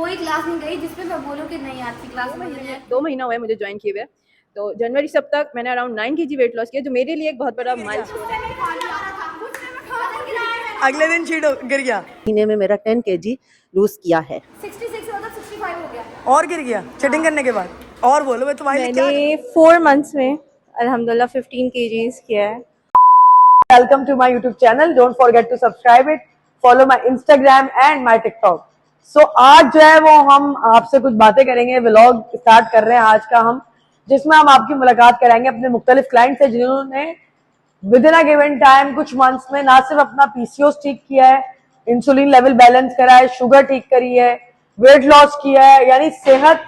कोई क्लास नहीं गई जिसपे मैं बोलूँ कि नहीं आज की क्लास में मुझे 2 महीना हुआ है मुझे ज्वाइन किए हुए। तो जनवरी से अब तक मैंने अराउंड 9 केजी वेट लॉस किया, जो मेरे लिए एक बहुत बड़ा माइलस्टोन है। अगले दिन गिर गया। महीने में मेरा 10 केजी लूज किया है। 66 मतलब 65 हो गया और गिर गया चीटिंग करने के बाद। और बोलो मैं तुम्हारे लिए क्या। मैंने 4 मंथ्स में अल्हम्दुलिल्लाह 15 केजीज किया है। Welcome to my YouTube channel. Don't forget to subscribe it, follow my Instagram and my TikTok. So आज जो है वो हम आपसे कुछ बातें करेंगे। व्लॉग स्टार्ट कर रहे हैं आज का हम, जिसमें हम आपकी मुलाकात कराएंगे अपने मुख्तलिफ क्लाइंट से जिन्होंने with in a given time कुछ मंथ्स में ना सिर्फ अपना पीसीओएस ठीक किया है, इंसुलिन लेवल बैलेंस करा है, शुगर ठीक करी है, वेट लॉस किया है, यानी सेहत,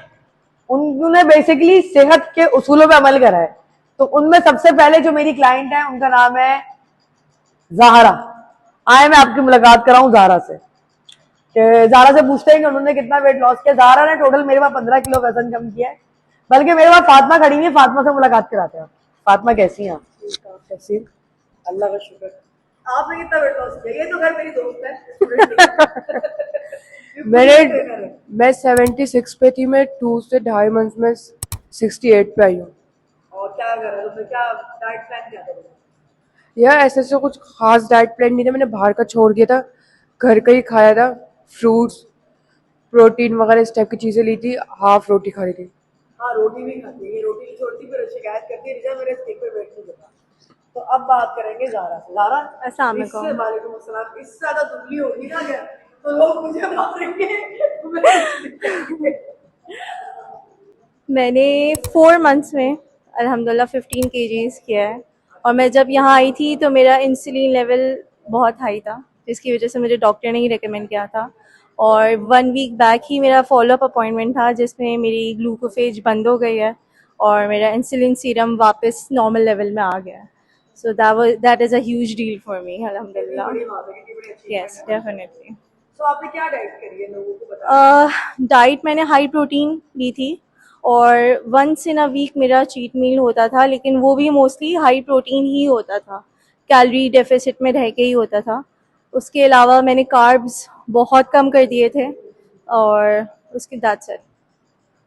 उन्होंने बेसिकली सेहत के उसूलों पे अमल करा है। तो उनमें सबसे पहले जो मेरी क्लाइंट है उनका नाम है ज़ाहरा। आए मैं आपकी मुलाकात कराऊं ज़ाहरा से, कि ज़ाहरा से पूछते हैं कि उन्होंने कितना वेट लॉस किया। ज़ाहरा ने टोटल मेरे पास 15 किलो वजन कम किया है। बल्कि मेरे पास फातिमा खड़ी हुई है, फातिमा से मुलाकात कराते हैं। फातिमा कैसी हैं आप? कैसी? अल्लाह का शुक्र। आपने कितना वेट लॉस किया? ये तो घर मेरी दोस्त है। मैं 76 पे थी। मैं 2 से 2.5 मंथ में 68 पे आई हूँ। और क्या कर रहे हो? तो क्या डाइट प्लान क्या करोगे? यार ऐसे तो कुछ खास डाइट प्लान नहीं था। मैंने बाहर का छोड़ दिया था, घर का ही खाया था। फ्रूट्स, प्रोटीन वगैरह इस टाइप की चीज़ें ली थी। हाफ रोटी खा रही थी। हाँ, रोटी भी खाती है। ये रोटी नहीं छोड़ती, फिर शिकायत करती है रिजा मेरे स्टेक पे वेट नहीं देता। तो अब बात करेंगे ज़ाहरा से। ज़ाहरा, अस्सलाम वालेकुम। इससे वालेकुम अस्सलाम। इससे ज्यादा दुबली होगी ना क्या तो लोग मुझे मारेंगे। मैंने 4 मंथ्स में अल्हम्दुलिल्लाह 15 केजीज किया है। और मैं जब यहाँ आई थी तो मेरा इंसुलिन लेवल बहुत हाई था, जिसकी वजह से मुझे डॉक्टर ने ही रेकमेंड किया था। और 1 वीक बैक ही मेरा फॉलोअप अपॉइंटमेंट था, जिसमें मेरी ग्लूकोफेज बंद हो गई है और मेरा इंसुलिन सीरम वापस नॉर्मल लेवल में आ गया है। So that is a huge deal for me अल्हम्दुलिल्लाह। बड़ी बात है कि बड़ी अच्छी यस, डेफिनेटली। तो आपने क्या डाइट करी है लोगों को बताइए। डाइट मैंने हाई प्रोटीन ली थी और वंस इन अ वीक मेरा चीट मील होता था, लेकिन वो भी मोस्टली हाई प्रोटीन ही होता था, कैलोरी डेफिसिट में रह के ही होता था। उसके अलावा मैंने कार्ब्स बहुत कम कर दिए थे और उसके दैट्स इट।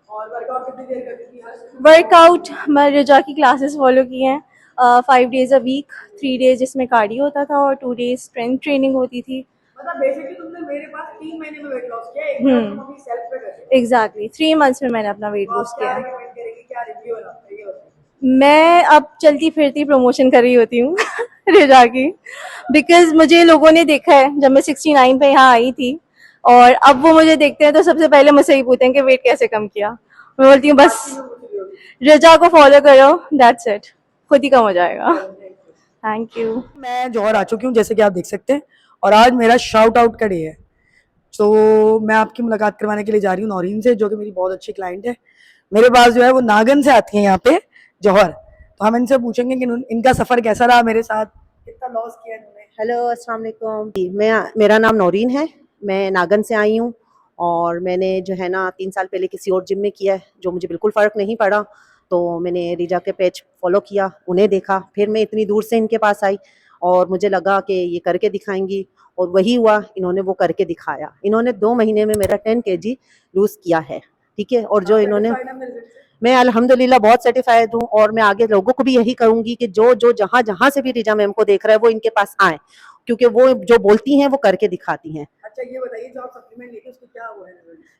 और वर्कआउट कितनी देर करती थी आज? वर्कआउट मैं रिजा की क्लासेस फॉलो की हैं, 5 डेज अ वीक, 3 डेज जिसमें कार्डियो होता था और 2 डेज स्ट्रेंथ ट्रेनिंग होती थी। मतलब बेसिकली तुमने मेरे पास 3 महीने में वेट लॉस किया है। एक बार तुम अभी सेल्फ पे कर रहे हो। एग्जैक्टली 3 मंथ्स में मैंने अपना वेट तो लूज आप किया क्या है। रिकमेंड करेंगे, क्या रिव्यू है आपका, ये बताइए। मैं अब चलती फिरती प्रमोशन कर रही होती हूँ रिजा की, बिकॉज मुझे लोगों ने देखा है जब मैं 69 पे यहाँ आई थी, और अब वो मुझे देखते हैं तो सबसे पहले मुझसे ही पूछते हैं कि वेट कैसे कम किया। मैं बोलती हूँ बस रिजा को फॉलो करो, दैट्स इट, खुद ही कम हो जाएगा। Thank you. मैं जौहर आ चुकी हूँ जैसे कि आप देख सकते हैं, और आज मेरा शाउट आउट का डे है। तो मैं आपकी मुलाकात करवाने के लिए जा रही हूँ नौरीन से, जो कि मेरी बहुत अच्छी क्लाइंट है। मेरे पास जो है वो नागन से आती है यहाँ पे जौहर। तो हम इनसे पूछेंगे कि इनका सफर कैसा रहा मेरे साथ, कितना लॉस किया इन्होंने। हेलो, अस्सलाम वालेकुम। जी, मेरा नाम नौरीन है। मैं नागन से आई हूँ और मैंने जो है ना 3 साल पहले किसी और जिम में किया है, जो मुझे बिल्कुल फ़र्क नहीं पड़ा। तो मैंने रिजा के पेज फॉलो किया, उन्हें देखा, फिर मैं इतनी दूर से इनके पास आई और मुझे लगा कि ये करके दिखाएंगी, और वही हुआ, इन्होंने वो करके दिखाया। इन्होंने 2 महीने में मेरा 10 केजी लूज़ किया है, ठीक है। और जो इन्होंने, मैं अल्हम्दुलिल्लाह बहुत सेटिस्फाइड हूँ, और मैं आगे लोगों को भी यही कहूँगी कि जो जो जहाँ जहाँ से भी रिजा मैम को देख रहा है वो इनके पास आए, क्योंकि वो जो बोलती हैं वो करके दिखाती हैं। अच्छा ये बताइए, जो आप सप्लीमेंट लेके उसको क्या हुआ है?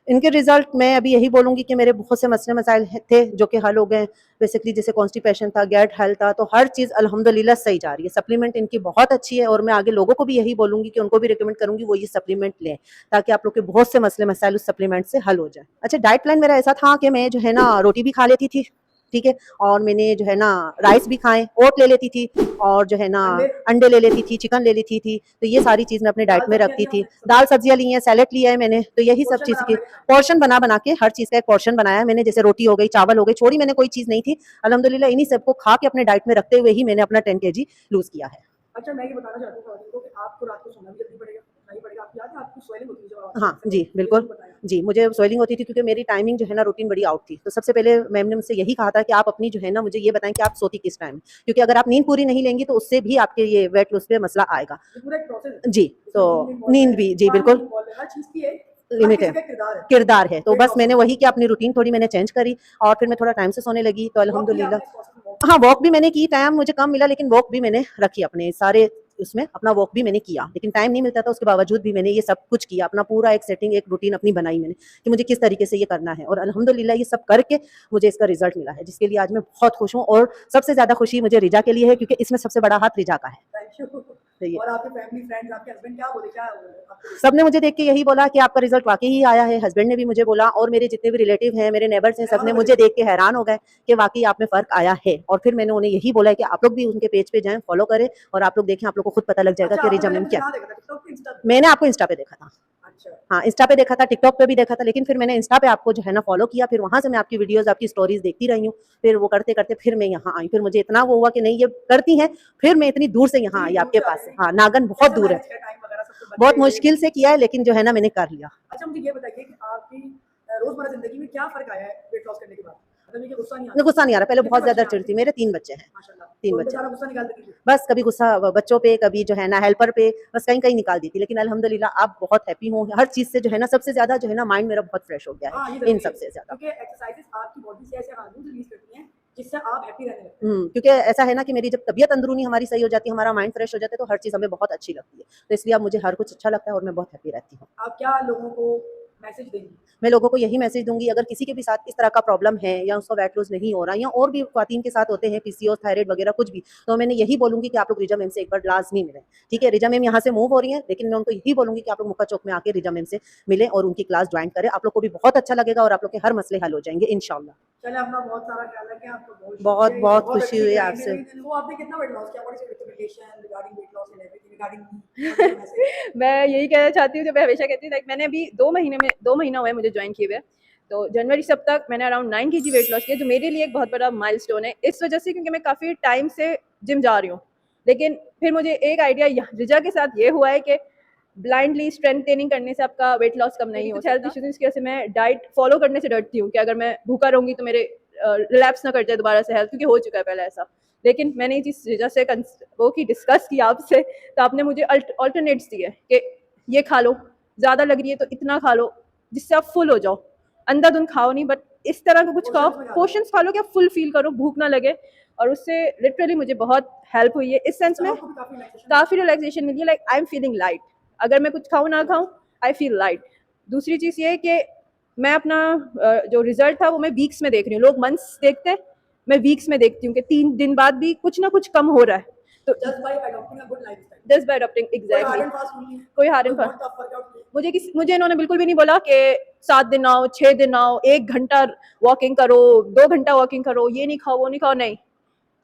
इनके रिजल्ट मैं अभी यही बोलूँगी कि मेरे बहुत से मसले मसाइल थे जो कि हल हो गए। बेसिकली जैसे कॉन्स्टिपेशन था, गैट हेल्थ था, तो हर चीज़ अल्हम्दुलिल्लाह सही जा रही है। सप्लीमेंट इनकी बहुत अच्छी है, और मैं आगे लोगों को भी यही बोलूँगी कि उनको भी रिकमेंड करूँगी वो ये सप्लीमेंट लें, ताकि आप लोग के बहुत से मसले मसाइल उस सप्लीमेंट से हल हो जाए। अच्छा, डाइट प्लान मेरा ऐसा था कि मैं जो है ना रोटी भी खा लेती थी, ठीक है, और मैंने जो है ना राइस भी खाए, ओट ले लेती थी, और जो है ना अंडे ले लेती थी, चिकन ले लेती थी। तो ये सारी चीज़ मैं अपने डाइट में रखती थी। दाल सब्जियां ली हैं, सैलेड लिया है मैंने, तो यही सब चीज़ की पोर्शन बना बना के हर चीज़ का एक पोर्शन बनाया है मैंने। जैसे रोटी हो गई, चावल हो गई, छोड़ी मैंने कोई चीज़ नहीं थी। अल्हम्दुलिल्लाह इन्हीं सबको खा के अपने डाइट में रखते हुए ही मैंने अपना 10 केजी लूज किया है। अच्छा, मैं ये बताना चाहती हूँ कि आपको रात को सोना भी जल्दी पड़ेगा, नहीं पड़ेगा? आपको याद है आपकी स्वेलिंग होती है जब आप? हाँ जी, बिल्कुल जी, मुझे स्वेलिंग होती थी क्योंकि मेरी टाइमिंग जो है ना रूटीन बड़ी आउट थी। तो सबसे पहले मैम ने मुझसे यही कहा था कि आप अपनी जो है ना मुझे ये बताएं कि आप सोती किस टाइम, क्योंकि अगर आप नींद पूरी नहीं लेंगी तो उससे भी आपके ये वेट लॉस पे मसला आएगा पूरा एक प्रोसेस है। जी। तो नींद भी जी बिल्कुल हर चीज़ की है लिमिट है, किरदार है। तो बस मैंने वही किया, अपनी रूटीन थोड़ी मैंने चेंज करी और फिर मैं थोड़ा टाइम से सोने लगी, तो अल्हम्दुलिल्लाह। हाँ, वॉक भी मैंने की, टाइम मुझे कम मिला लेकिन वॉक भी मैंने रखी अपने सारे उसमें, अपना वॉक भी मैंने किया, लेकिन टाइम नहीं मिलता था, उसके बावजूद भी मैंने ये सब कुछ किया, अपना पूरा एक सेटिंग, एक रूटीन अपनी बनाई मैंने कि मुझे किस तरीके से ये करना है, और अल्हम्दुलिल्लाह ये सब करके मुझे इसका रिजल्ट मिला है, जिसके लिए आज मैं बहुत खुश हूँ। और सबसे ज्यादा खुशी मुझे रिजा के लिए है, क्योंकि इसमें सबसे बड़ा हाथ रिजा का है। और आपके फैमिली फ्रेंड्स, आपके हस्बैंड क्या बोले, क्या आपको? सबने मुझे देख के यही बोला कि आपका रिजल्ट वाकई ही आया है। हस्बैंड ने भी मुझे बोला, और मेरे जितने भी रिलेटिव हैं, मेरे नेबर्स हैं, सबने मुझे देख के हैरान हो गए कि वाकई आप में फर्क आया है। और फिर मैंने उन्हें यही बोला है कि आप लोग भी उनके पेज पे जाएं, फॉलो करें, और आप लोग देखें, आप लोग को खुद पता लग जाएगा कि रिजा मैम क्या। मैंने आपको इंस्टा पे देखा था। हाँ, इंस्टा पे देखा था, टिकटॉक पे भी देखा था, लेकिन फिर मैंने इंस्टा पे आपको जो है ना फॉलो किया, फिर वहां से मैं आपकी वीडियोस, आपकी स्टोरीज देखती रही हूँ। फिर वो करते करते फिर मैं यहाँ आई, फिर मुझे इतना वो हुआ कि नहीं ये करती हैं, फिर मैं इतनी दूर से यहाँ आई आपके पास से। हाँ, नागन बहुत दूर है, बहुत मुश्किल से किया है, लेकिन जो है ना मैंने कर लिया। अच्छा, मुझे ये बताइए कि आपकी रोजमर्रा जिंदगी में क्या फर्क आया है वेट लॉस करने के बाद? मतलब ये गुस्सा नहीं आता? गुस्सा नहीं आ रहा, पहले बहुत ज्यादा चिढ़ती। मेरे 3 बच्चे हैं, माशाल्लाह, 3 तो उन पे बच्चे। सारा गुस्सा निकाल देती थी? बस कभी गुस्सा बच्चों पे, कभी जो है ना हेल्पर पे, बस कहीं कहीं निकाल दी थी। लेकिन अल्हम्दुलिल्लाह आप बहुत हैप्पी हूँ हर चीज से, जो है ना सबसे ज्यादा जो है ना माइंड मेरा बहुत फ्रेश हो गया हाँ, ये है जरूरी इन है, सबसे ज्यादा। क्योंकि एक्सरसाइजेस आपकी बॉडी से ऐसे हार्मोन रिलीज करती हैं जिससे आप हैप्पी रहने लगते हैं। क्योंकि ऐसा है ना कि मेरी जब तबीयत अंदरूनी हमारी सही हो जाती है, हमारा माइंड फ्रेश हो जाता है, तो हर चीज हमें बहुत अच्छी लगती है। तो इसलिए अब मुझे हर कुछ अच्छा लगता है और मैं बहुत हैप्पी रहती हूँ। आप क्या लोगों को मैसेज देंगी? मैं लोगों को यही मैसेज दूंगी, अगर किसी के भी साथ इस तरह का प्रॉब्लम है, या उसका वेट लॉस नहीं हो रहा, या और भी ख्वातीन के साथ होते हैं पीसीओएस, थायराइड वगैरह कुछ भी, तो मैंने यही बोलूंगी कि आप लोग रिजा मैम से एक बार लाजमी मिलें। ठीक है, रिजा मैम यहाँ से मूव हो रही है, लेकिन मैं उनको यही बोलूंगी कि आप लोग मुक्का चौक में आके रिजा मैम से मिलें और उनकी क्लास ज्वाइन करें। आप लोग को भी बहुत अच्छा लगेगा और आप लोग के हर मसले हल हो जाएंगे इंशाल्लाह। चले, अपना बहुत सारा ख्याल रखें, आपको बहुत बहुत शुक्रिया, बहुत बहुत खुशी अच्छी हुई गाइड आपसे। मिली। वो आपने कितना वेट लॉस किया? What is your recommendation regarding weight loss and everything regarding मैं यही कहना चाहती हूँ, जो मैं हमेशा कहती हूँ, लाइक मैंने अभी 2 महीना हुआ है मुझे ज्वाइन किए हुए। तो जनवरी सब तक मैंने अराउंड 9 kg वेट लॉस किया, जो मेरे लिए एक बहुत बड़ा माइलस्टोन है, इस वजह से क्योंकि मैं काफ़ी टाइम से जिम जा रही हूँ। लेकिन फिर मुझे एक आइडिया रिजा के साथ ये हुआ है कि ब्लाइंडली स्ट्रेंथ ट्रेनिंग करने से आपका वेट लॉस कम नहीं हो। हेल्थ इश्यूज की वजह से मैं डाइट फॉलो करने से डरती हूँ कि अगर मैं भूखा रहूँगी तो मेरे रिलैप्स ना कर जाए दोबारा से हेल्थ, क्योंकि हो चुका है पहले ऐसा। लेकिन मैंने ये चीज़ रिजा से वो की डिस्कस की आपसे, तो आपने मुझे अल्टरनेट्स दिए कि ये खा लो, ज़्यादा लग रही है तो इतना खा लो जिससे आप फुल हो जाओ। अंधाधुंध खाओ नहीं, बट इस तरह का कुछ खाओ, पोर्शंस खा लो कि आप फुल फील करो, भूख ना लगे। और उससे लिटरली मुझे बहुत हेल्प हुई है इस सेंस में, काफ़ी रिलैक्सेशन मिली है। Like I am feeling light, अगर मैं कुछ खाऊँ ना खाऊँ, आई फील लाइट। दूसरी चीज़ ये है कि मैं अपना जो रिजल्ट था वो मैं वीक्स में देख रही हूँ। लोग मंथ्स देखते हैं, मैं वीक्स में देखती हूँ कि 3 दिन बाद भी कुछ ना कुछ कम हो रहा है। तो just by adopting a good lifestyle, just by adopting, exactly, कोई हार्ड एंड फास्ट। मुझे मुझे इन्होंने बिल्कुल भी नहीं बोला कि 7 दिन आओ, 6 दिन आओ, 1 घंटा वॉकिंग करो, 2 घंटा वॉकिंग करो, ये नहीं खाओ, वो नहीं खाओ। नहीं,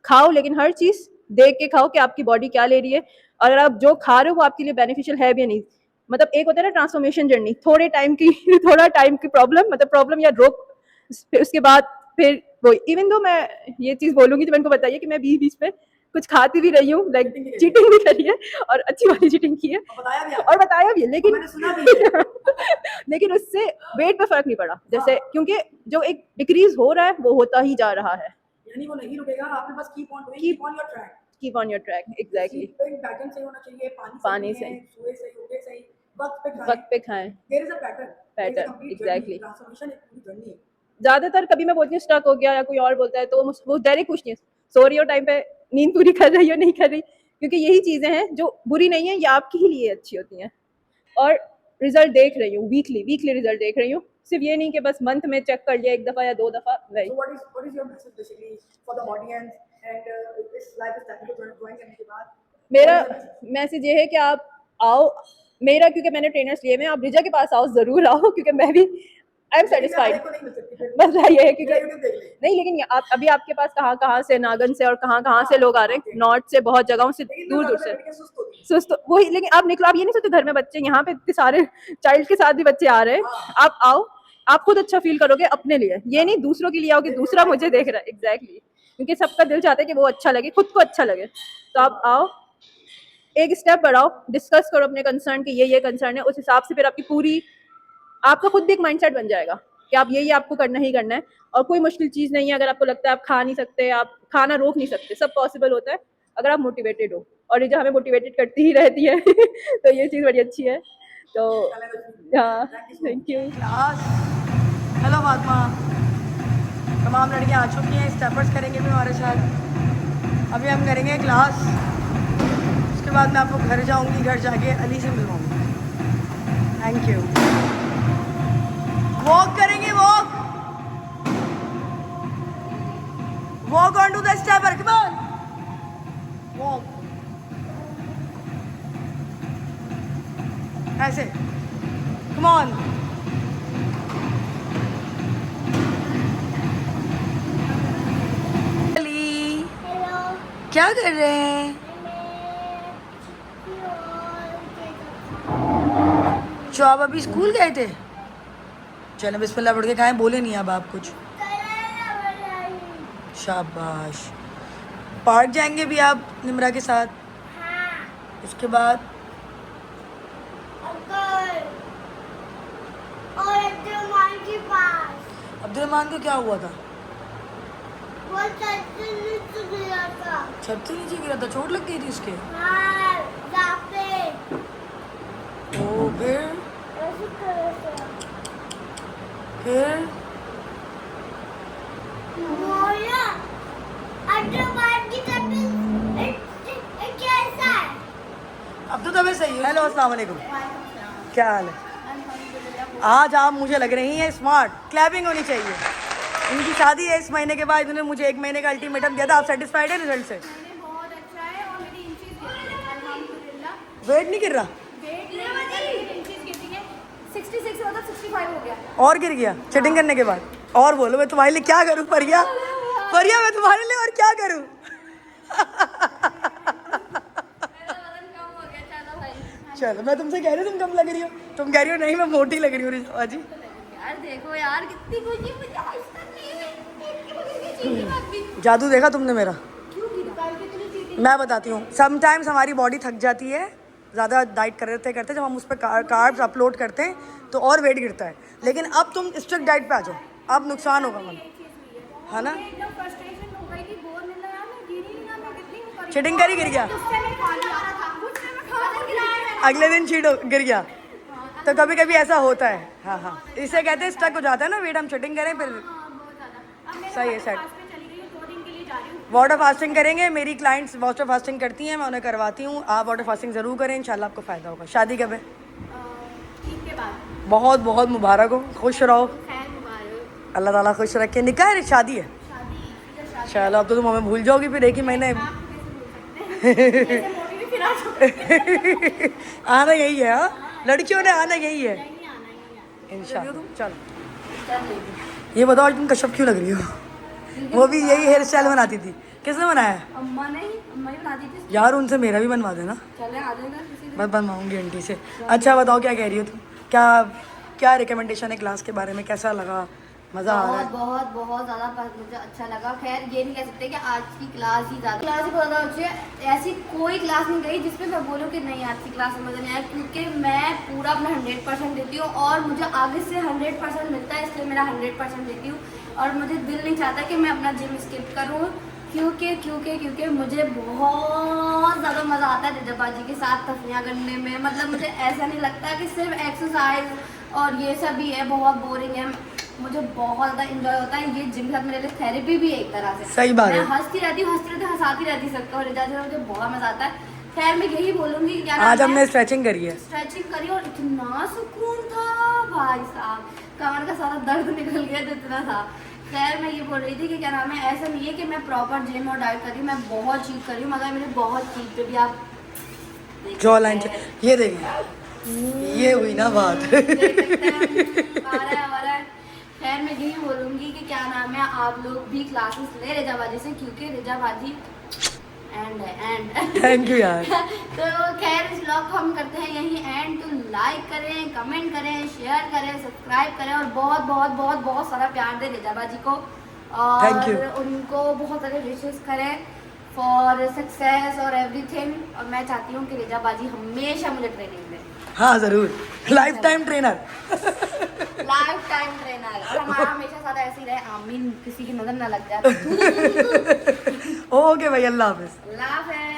खाओ, लेकिन हर चीज देख के खाओ कि आपकी बॉडी क्या ले रही है, और आप जो खा रहे हो वो आपके लिए बेनिफिशियल है भी नहीं। मतलब एक होता है ना ट्रांसफॉर्मेशन जर्नी, थोड़े टाइम की थोड़ा टाइम की प्रॉब्लम, मतलब प्रॉब्लम या रोग, फिर उसके बाद फिर वो। इवन दो मैं ये चीज बोलूंगी तो मैं इनको बताइए कि मैं बीच बीच में कुछ खाती भी रही हूँ, लाइक चीटिंग भी करी है, और अच्छी वाली चीटिंग की है, और बताया भी है, लेकिन लेकिन उससे वेट पे फर्क नहीं पड़ा। जैसे क्योंकि जो एक डिक्रीज हो रहा है वो होता ही जा रहा है। यानी वो नहीं रुकेगा, आपने बस keep on your track, keep on your track, exactly. Pattern सही होना चाहिए, पानी सही, सोए सही, उठे सही, वक्त पे खाएं। There is a pattern, exactly. Transformation एक पूरी जर्नी है। ज्यादातर कभी मैं बोलती हूँ स्टक हो गया या कोई और बोलता है तो वो डायरेक्ट पूछती है, सो रही हो टाइम पे, नींद पूरी कर रही हो नहीं कर रही, क्योंकि यही चीजें हैं जो बुरी नहीं है, ये आपके ही लिए अच्छी होती हैं। और रिजल्ट देख रही हूँ, वीकली रिजल्ट देख रही हूँ, सिर्फ ये नहीं कि बस मंथ में चेक कर लिया 1 दफा या 2 दफा, नहीं। So what is your message basically for the audience and this lifestyle को join करने के बाद? मेरा मैसेज ये है कि आप आओ, मेरा क्योंकि मैंने ट्रेनर्स लिए हैं, आप रिजा के पास आओ, जरूर आओ, क्योंकि मैं भी आई एम सेटिस्फाइड। बस ये है क्योंकि नहीं, लेकिन आप अभी आपके पास कहाँ से, नागन से और कहाँ से लोग आ रहे हैं, नॉर्थ से, बहुत जगहों से, दूर से सुस्त वही। लेकिन आप निकलो, आप ये नहीं सोचते घर में बच्चे, यहाँ पे इतने सारे चाइल्ड के साथ भी बच्चे आ रहे हैं। आप आओ, आप खुद अच्छा फील करोगे अपने लिए, ये नहीं दूसरों के लिए आओ कि दूसरा मुझे देख रहा है। एग्जैक्टली, क्योंकि सबका दिल चाहता है कि वो अच्छा लगे, खुद को अच्छा लगे। तो आप आओ, एक स्टेप बढ़ाओ, डिस्कस करो अपने कंसर्न कि ये कंसर्न है, उस हिसाब से फिर आपकी पूरी, आपका खुद भी एक माइंडसेट बन जाएगा कि आप ये आपको करना ही करना है। और कोई मुश्किल चीज़ नहीं है, अगर आपको लगता है आप खा नहीं सकते, आप खाना रोक नहीं सकते, सब पॉसिबल होता है अगर आप मोटिवेटेड हो, और ये जो हमें मोटिवेटेड करती ही रहती है तो ये चीज़ बड़ी अच्छी है। तो हाँ, thank you. Class. Hello Fatima. तमाम लड़कियां आ चुकी हैं, स्टेपर्स करेंगे भी हमारे साथ। अभी हम करेंगे क्लास, उसके बाद मैं आपको घर जाऊंगी, घर जाके अली से मिलवाऊंगी। Thank you. वॉक करेंगे, walk walk on to the stepper, come on walk. ऐसे, कम ऑन। अली क्या कर रहे हैं? जो आप अभी स्कूल गए थे? चलो बिस्मिल्लाह पढ़ के खाएं, बोले नहीं अब आप कुछ। शाबाश। पार्क जाएंगे भी आप निमरा के साथ? उसके बाद अब्दुलरहमान को क्या हुआ था? छत से नीचे गिरा था, चोट लग गई थी उसके? ओ फिर अब तो तबीयत सही है। हेलो अस्सलाम वालेकुम, क्या हाल है? आज आप मुझे लग रही हैं स्मार्ट, क्लैपिंग होनी चाहिए। इनकी शादी है इस महीने के बाद, इन्होंने मुझे 1 महीने का अल्टीमेटम दिया था। आप सेटिस्फाइड है रिजल्ट से? बहुत अच्छा है और मेरी इंचीज गिर रही है अल्हम्दुलिल्लाह। वेट नहीं गिर रहा? वेट नहीं, मेरी इंचीज गिर रही है। 66 मतलब 65 हो गया। और गिर गया चीटिंग करने के बाद? और बोलो, मैं तुम्हारे लिए क्या करूं परिया? परिया मैं तुम्हारे लिए और क्या करूं? चलो मैं तुमसे कह रही हूँ तुम कम लग रही हो, तुम कह रही हो नहीं मैं मोटी लग रही हूँ रिजवा जी। यार देखो यार कितनी खुशी मुझे आज तक नहीं हुई। जादू देखा तुमने मेरा? क्यों गिरता है इतनी चीटिंग? मैं बताती हूँ, समटाइम्स हमारी बॉडी थक जाती है ज़्यादा डाइट करते करते, जब हम उस पर कार्ब्स अपलोड करते हैं तो और वेट गिरता है। लेकिन अब तुम स्ट्रिक्ट डाइट पे आ जाओ, अब नुकसान होगा मन, है ना? एकदम फ्रस्ट्रेशन हो गई कि बोर मिल रहा है, मैं गिर ही नहीं रहा, मैं कितनी वो करी। चीटिंग करी गिर गया, गुस्से में खा लिया था, गुस्से में खा के गिराया मैंने। अगले दिन चीट गिर गया। तो कभी कभी ऐसा होता है। हाँ हाँ, इसे कहते हैं स्टक हो जाता है ना वेट, हम चीटिंग करें फिर बहुत ज्यादा। अब मैं सही है सेट। पास में चली गई हूँ, 2 दिन के लिए जा रही हूँ। वाटर फास्टिंग करेंगे, मेरी क्लाइंट्स वाटर फास्टिंग करती हैं, मैं उन्हें करवाती हूँ। आप वाटर फास्टिंग ज़रूर करें, इंशाल्लाह आपको फ़ायदा होगा। शादी कब है? ईद के बाद। बहुत बहुत मुबारक हो, खुश रहो, खैर मुबारक। अल्लाह ताला खुश रखे। निकाह है शादी है? चलो अब तो तुम हमें भूल जाओगी फिर एक ही महीने। आना यही है, हाँ लड़कियों ने आना यही है इंशाल्लाह। चलो ये बताओ आज तुम कश्यप क्यों लग रही हो? वो भी यही हेयर स्टाइल बनाती थी, किसने बनाया? अम्मा ने, अम्मा ही बना दी थी। यार उनसे मेरा भी बनवा देना। चले आ जाएगा किसी दिन। बस बनवाऊंगी आंटी से। अच्छा बताओ क्या कह रही हो तुम? क्या क्या रिकमेंडेशन है क्लास के बारे में? कैसा लगा? मज़ा आ रहा है? बहुत ज़्यादा मुझे अच्छा लगा। खैर ये नहीं कह सकते कि आज की क्लास ही ज़्यादा, क्लास ही बहुत ज़्यादा अच्छी है। ऐसी कोई क्लास नहीं गई जिसमें मैं बोलूँ कि नहीं आज की क्लास में मज़ा नहीं आया, क्योंकि मैं पूरा अपना 100% देती हूँ और मुझे आगे से 100% मिलता है, इसलिए मेरा 100% देती हूँ। और मुझे दिल नहीं चाहता कि मैं अपना जिम स्किप करूँ, क्योंकि मुझे बहुत ज़्यादा मज़ा आता है रिजाबाजी के साथ तफरियाँ करने में। मतलब मुझे ऐसा नहीं लगता कि सिर्फ एक्सरसाइज और ये सब ही है, बहुत बोरिंग है। मुझे बहुत ज़्यादा इंजॉय होता है ये जिम के साथ। मेरे लिए थेरेपी भी है एक तरह से। सही बात है। मैं हंसती रहती हूँ, हंसाती रहती सबको, और रिजा से मुझे बहुत मज़ा आता है। खैर मैं यही बोलूँगी कि क्या आज नाम हमने है? स्ट्रेचिंग करी है। स्ट्रेचिंग करी और इतना सुकून था भाई साहब, कमर का सारा दर्द निकल गया जितना था। खैर मैं ये बोल रही थी कि क्या नाम है, ऐसा नहीं है कि मैं प्रॉपर जिम और डाइट कर रही हूँ, मैं बहुत चीट कर रही हूँ, मगर मेरे बहुत चीट पे भी आप जॉ लाइन ये देखिए, ये हुई ना बात। देख सकते हैं। खैर मैं यही बोलूँगी कि क्या नाम है, आप लोग भी क्लासेस ले रिजाबाजी से, क्योंकि रिजाबाजी एंड थैंक यू यार। तो खैर इस व्लॉग को हम करते हैं यही एंड। तो लाइक करें, कमेंट करें, शेयर करें, सब्सक्राइब करें और बहुत बहुत बहुत बहुत सारा प्यार दें रिजाबाजी को। Thank you. और उनको बहुत सारे विशेस करें फॉर सक्सेस और एवरीथिंग। और मैं चाहती हूँ कि रिजाबाजी हमेशा मुझे ट्रेनिंग दे। हाँ ज़रूर, life time trainer. Life time trainer, और हमारा हमेशा साथ ऐसे ही रहे, आमीन, किसी की नजर ना लग जाए। ओके भाई, अल्लाह हाफिज़। अल्लाह हाफ़िज़।